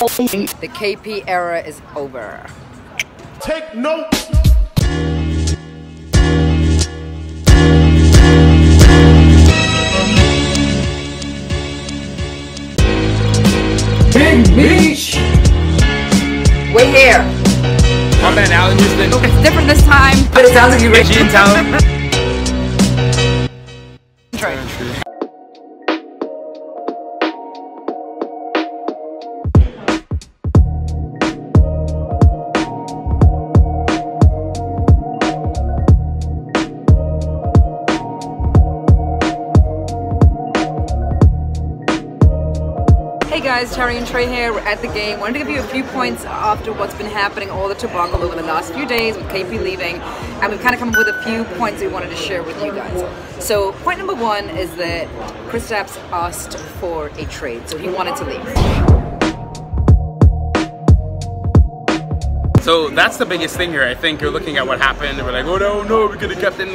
The KP era is over. Take note. Big Beach! We're here. My man, Alan Houston. It's different this time, but it sounds like you're rich in town. Hey guys, Terry and Trey here. We're at the game. Wanted to give you a few points after what's been happening, all the tobacco over the last few days with KP leaving, and we've kind of come up with a few points we wanted to share with you guys. So point number one is that Kristaps asked for a trade, so he wanted to leave. So that's the biggest thing here. I think you're looking at what happened and we're like, oh no, we could have kept him.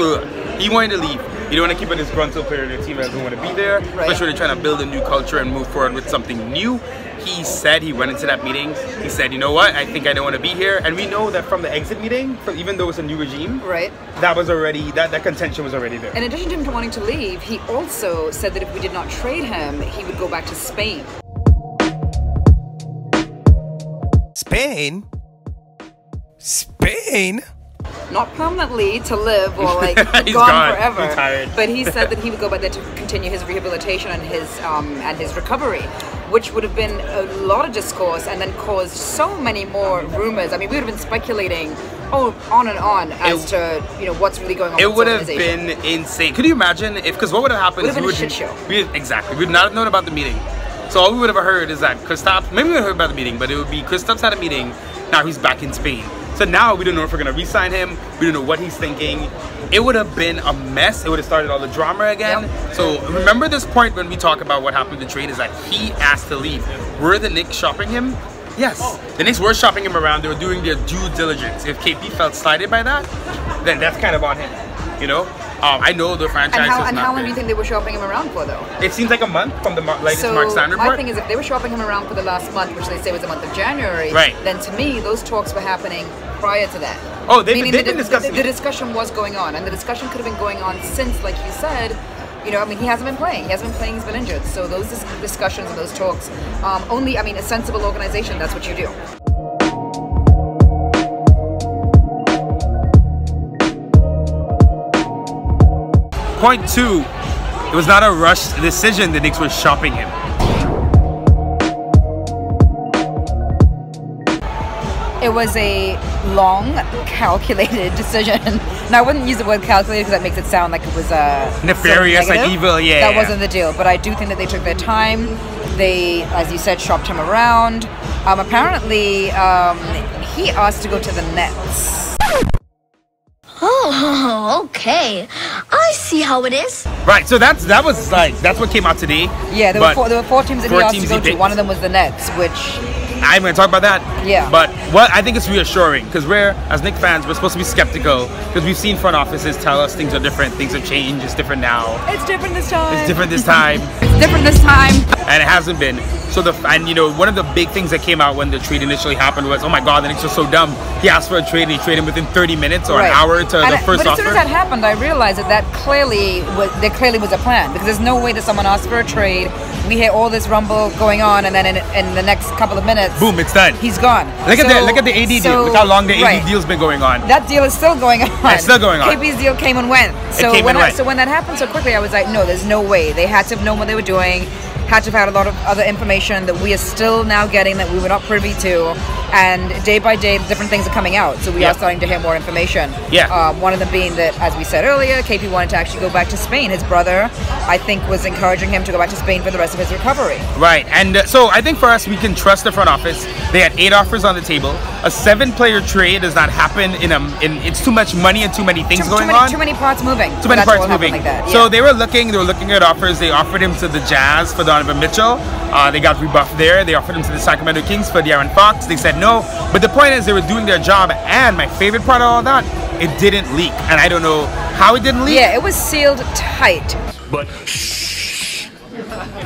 He wanted to leave. You don't want to keep a disgruntled player in your team that doesn't want to be there, right. Especially when they're trying to build a new culture and move forward with something new. He said, he went into that meeting, he said, you know what, I think I don't want to be here. And we know that from the exit meeting, even though it's a new regime, right, that was already, that contention was already there. In addition to him wanting to leave, he also said that if we did not trade him, he would go back to Spain. Spain? Spain? Not permanently to live or like He's gone forever. He's tired. But he said that he would go back there to continue his rehabilitation and his recovery, which would have been a lot of discourse and then caused so many more rumors. I mean, we would have been speculating on and on as to what's really going on. It would have been insane. Could you imagine if? Because what would have happened? It would have been a shit show. Exactly. We'd not have known about the meeting. So all we would have heard is that Kristaps. Maybe we would have heard about the meeting, but it would be Kristaps had a meeting. Now he's back in Spain. So now we don't know if we're going to re-sign him. We don't know what he's thinking. It would have been a mess. It would have started all the drama again. Yep. So remember this point when we talk about what happened to trade is that he asked to leave. Were the Knicks shopping him? Yes. The Knicks were shopping him around. They were doing their due diligence. If KP felt slighted by that, then that's kind of on him. I know the franchise and how long do you think they were shopping him around for, though? It seems like a month from the latest Marc Stein report. My thing is, if they were shopping him around for the last month, which they say was the month of January, right, then to me, those talks were happening prior to that. Oh, they've been discussing the discussion was going on, and the discussion could have been going on since, like you said, I mean, he hasn't been playing. He hasn't been playing, he's been injured. So those discussions and those talks, a sensible organization, that's what you do. Point two, it was not a rushed decision. The Knicks were shopping him. It was a long, calculated decision. Now, I wouldn't use the word calculated because that makes it sound like it was nefarious, like evil, yeah. That wasn't the deal. But I do think that they took their time. They, as you said, shopped him around. Apparently, he asked to go to the Nets. Oh, okay. I see how it is. Right, so that's what came out today. Yeah, there were four teams that he asked to go to. One of them was the Nets, which I'm going to talk about that. Yeah. But I think it's reassuring because as Knicks fans, we're supposed to be skeptical because we've seen front offices tell us things are different, things have changed, it's different now. It's different this time. It's different this time. It's different this time. And it hasn't been. So one of the big things that came out when the trade initially happened was, oh my God, the Knicks are so dumb. He asked for a trade and he traded him within 30 minutes or an hour to the first offer. But as soon as that happened, I realized that there clearly was a plan, because there's no way that someone asked for a trade. We hear all this rumble going on, and then in the next couple of minutes, boom, it's done. He's gone. Look at the AD deal. Look how long the AD deal's been going on. That deal is still going on. It's still going on. KP's deal came and went. So when that happened so quickly, I was like, no, there's no way. They had to have known what they were doing. Had to have had a lot of other information that we are still now getting that we were not privy to, and day by day different things are coming out, so we are starting to hear more information. One of them being that, as we said earlier, KP wanted to actually go back to Spain. His brother, I think, was encouraging him to go back to Spain for the rest of his recovery. Right, and so I think for us, we can trust the front office. They had 8 offers on the table. A 7-player trade does not happen it's too much money and too many things going on. Too many parts moving. Too many parts moving. Like that. So they were looking at offers. They offered him to the Jazz for Donovan Mitchell. They got rebuffed there. They offered him to the Sacramento Kings for De'Aaron Fox. They said no. But the point is, they were doing their job, and my favorite part of all that, it didn't leak. And I don't know how it didn't leak. Yeah, it was sealed tight. But shh,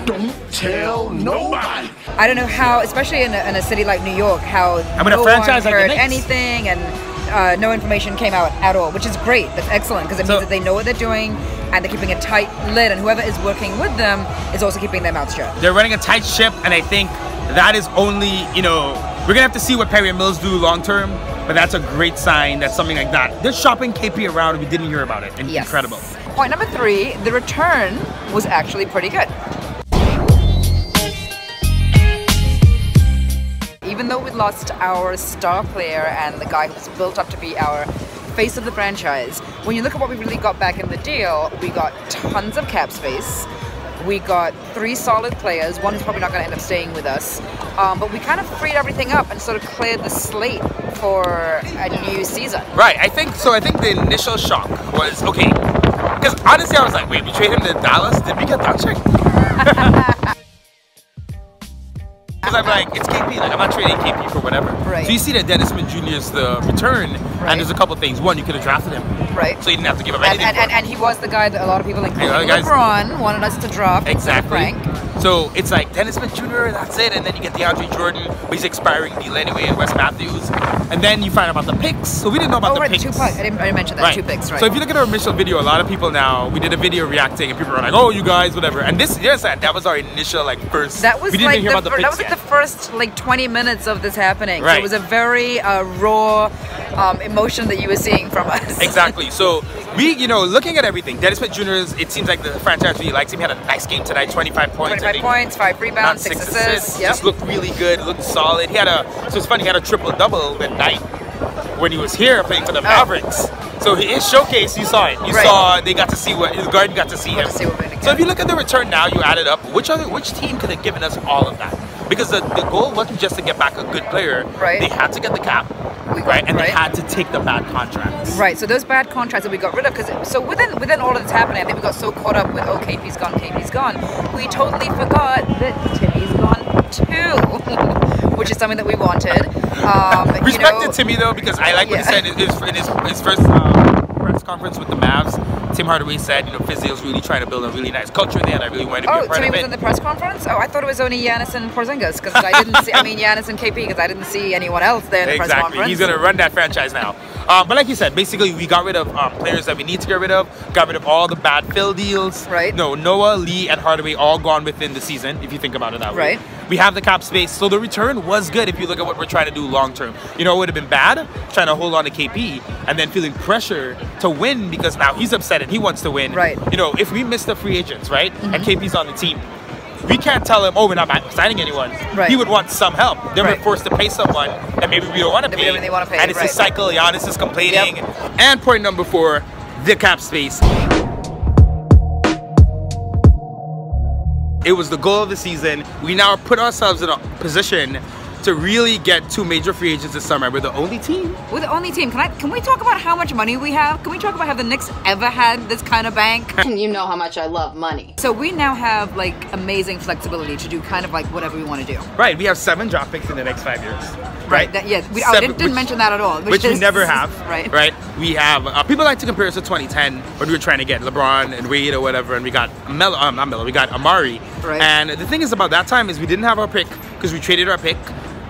Don't tell nobody. I don't know how, especially in a city like New York, how a franchise one like the heard Knicks. anything and no information came out at all, which is great. That's excellent because it means that they know what they're doing and they're keeping a tight lid, and whoever is working with them is also keeping their mouths shut. They're running a tight ship, and I think that is only, you know, we're gonna have to see what Perry and Mills do long term, but that's a great sign that something like that. They're shopping KP around, we didn't hear about it. And yes. Incredible. Point number 3, the return was actually pretty good. Even though we lost our star player and the guy who was built up to be our face of the franchise, when you look at what we really got back in the deal, we got tons of cap space. We got 3 solid players, one who's probably not going to end up staying with us, but we kind of freed everything up and sort of cleared the slate for a new season. Right, I think the initial shock was, okay, because honestly I was like, wait, we traded him to Dallas? Did we get that check? Because I'm like, it's KP, like I'm not trading KP for whatever. Right. So you see that Dennis Smith Jr. is the return, right. and there's a couple things. One, you could have drafted him. Right. So you didn't have to give him anything. And he was the guy that a lot of people, including LeBron, wanted us to draft. Exactly. Frank. So it's like Dennis Smith Jr., that's it, and then you get DeAndre Jordan, but he's expiring deal anyway, and Wes Matthews, and then you find out about the picks. So we didn't know about the picks. The 2 picks. I didn't mention that. Right. 2 picks, right. So if you look at our initial video, a lot of people now, we did a video reacting, and people were like, oh, you guys, whatever. And that was our initial, like, first. That was we didn't like hear about the picks that was yet. like the first, like, 20 minutes of this happening. Right. So it was a very raw emotion that you were seeing from us. Exactly. So we, you know, looking at everything, Dennis Smith Jr., it seems like the franchise really likes him. He had a nice game tonight, 25 points. 25 points, 5 rebounds, 6 assists. Yep. Just looked really good, looked solid. So it's funny, he had a triple-double at night when he was here playing for the Mavericks. So his showcase, you saw it. You saw, they got to see his guard got to see him. So if you look at the return now, you add it up, which team could have given us all of that? Because the goal wasn't just to get back a good player. Right. They had to get the cap. Right, and they had to take the bad contracts. Right, so those bad contracts that we got rid of, because so within all of this happening, I think we got so caught up with, oh, KP's gone, we totally forgot that Timmy's gone too, which is something that we wanted. Respect to Timmy though, because I like what he said in his first press conference with the Mavs. Tim Hardaway said, you know, Physic's really trying to build a really nice culture there, and I really wanted to be a part of it. Timmy was in the press conference? Oh, I thought it was only Giannis and Porzingis, because I didn't see, Giannis and KP, because I didn't see anyone else there in the press conference. He's going to run that franchise now. But like you said, basically we got rid of players that we need to get rid of, got rid of all the bad fill deals. Right. No, Noah, Lee, and Hardaway all gone within the season, if you think about it that way. Right. We have the cap space, so the return was good if you look at what we're trying to do long term. You know, it would have been bad trying to hold on to KP and then feeling pressure to win because now he's upset and he wants to win. Right. You know, if we miss the free agents, right, and KP's on the team, we can't tell him, oh, we're not signing anyone. Right. He would want some help. Then we're forced to pay someone that maybe we don't want to pay. And it's a cycle. Giannis is complaining. Yep. And point number 4, the cap space. It was the goal of the season. We now put ourselves in a position to really get 2 major free agents this summer. We're the only team. We're the only team. Can we talk about how much money we have? Can we talk about how the Knicks ever had this kind of bank? You know how much I love money. So we now have like amazing flexibility to do kind of like whatever we want to do. Right. We have 7 draft picks in the next 5 years. Right. We didn't mention that at all. Which we never have. Right. Right. We have people like to compare us to 2010 when we were trying to get LeBron and Wade or whatever, and we got we got Amari. Right. And the thing is about that time is we didn't have our pick because we traded our pick.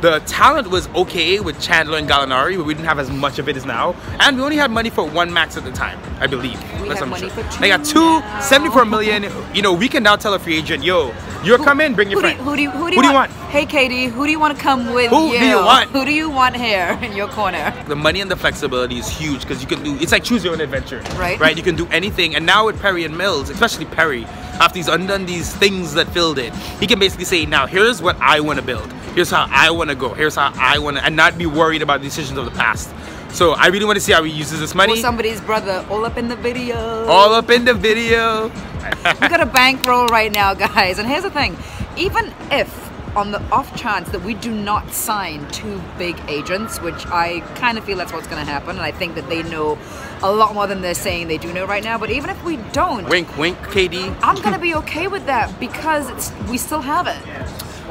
The talent was okay with Chandler and Gallinari, but we didn't have as much of it as now. And we only had money for 1 max at the time, I believe. We have money for 2 They got 74 million. You know, we can now tell a free agent, yo, you're coming, bring your friend. Who do you want? Hey, Katie, who do you want to come with Who do you want? Who do you want here in your corner? The money and the flexibility is huge because you can do, it's like choose your own adventure. Right. Right, you can do anything. And now with Perry and Mills, especially Perry, after he's undone these things that filled it, he can basically say, now here's what I want to build. Here's how I want to go. Here's how I want to, and not be worried about decisions of the past. So I really want to see how he uses this money. Or somebody's brother, all up in the video. All up in the video. We got a bankroll right now, guys. And here's the thing. Even if, on the off chance that we do not sign 2 big agents, which I kind of feel that's what's going to happen, and I think that they know a lot more than they're saying they do know right now, but even if we don't... Wink, wink, KD. I'm going to be okay with that because we still have it.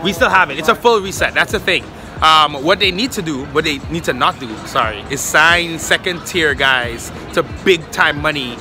We still have it. It's a full reset. That's the thing. What they need to do, what they need to not do, is sign second-tier guys to big-time money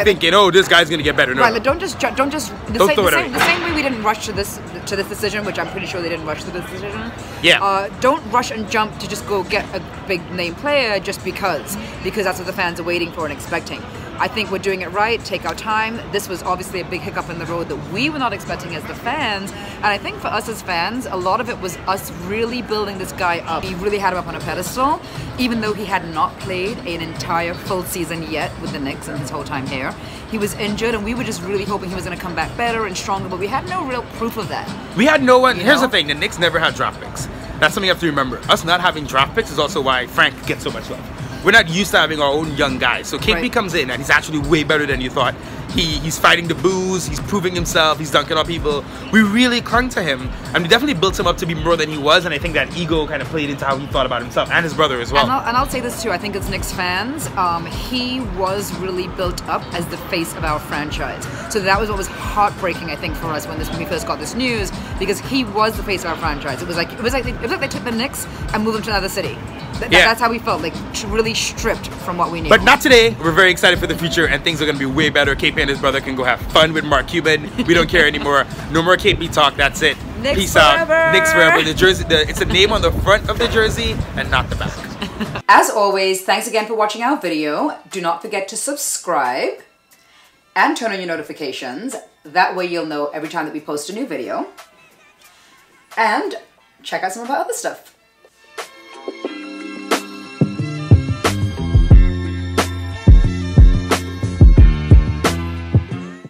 thinking, oh, this guy's gonna get better. No, right. Like, don't just the same way we didn't rush to this decision, which I'm pretty sure they didn't rush to this decision. Yeah. Don't rush and jump to just go get a big name player just because that's what the fans are waiting for and expecting. I think we're doing it right. Take our time. This was obviously a big hiccup in the road that we were not expecting as the fans. And I think for us as fans, a lot of it was us really building this guy up. We really had him up on a pedestal, even though he had not played an entire full season yet with the Knicks in his whole time here. He was injured, and we were just really hoping he was going to come back better and stronger, but we had no real proof of that. We had no one. Here's the thing. The Knicks never had draft picks. That's something you have to remember. Us not having draft picks is also why Frank gets so much love. We're not used to having our own young guys. So KP comes in and he's actually way better than you thought. He's fighting the boos, he's proving himself, he's dunking on people. We really clung to him, and we definitely built him up to be more than he was, and I think that ego kind of played into how he thought about himself and his brother as well. And I'll say this too, I think as Knicks fans, he was really built up as the face of our franchise. So that was what was heartbreaking, I think, for us when we first got this news, because he was the face of our franchise. It was like they took the Knicks and moved them to another city. That's how we felt, like really stripped from what we knew. But not today. We're very excited for the future, and things are going to be way better. KP and his brother can go have fun with Mark Cuban. We don't care anymore. No more KP talk. That's it. Knicks Peace forever. out. Knicks forever. The jersey. It's a name on the front of the jersey and not the back. As always, thanks again for watching our video. Do not forget to subscribe and turn on your notifications. That way you'll know every time that we post a new video. And check out some of our other stuff.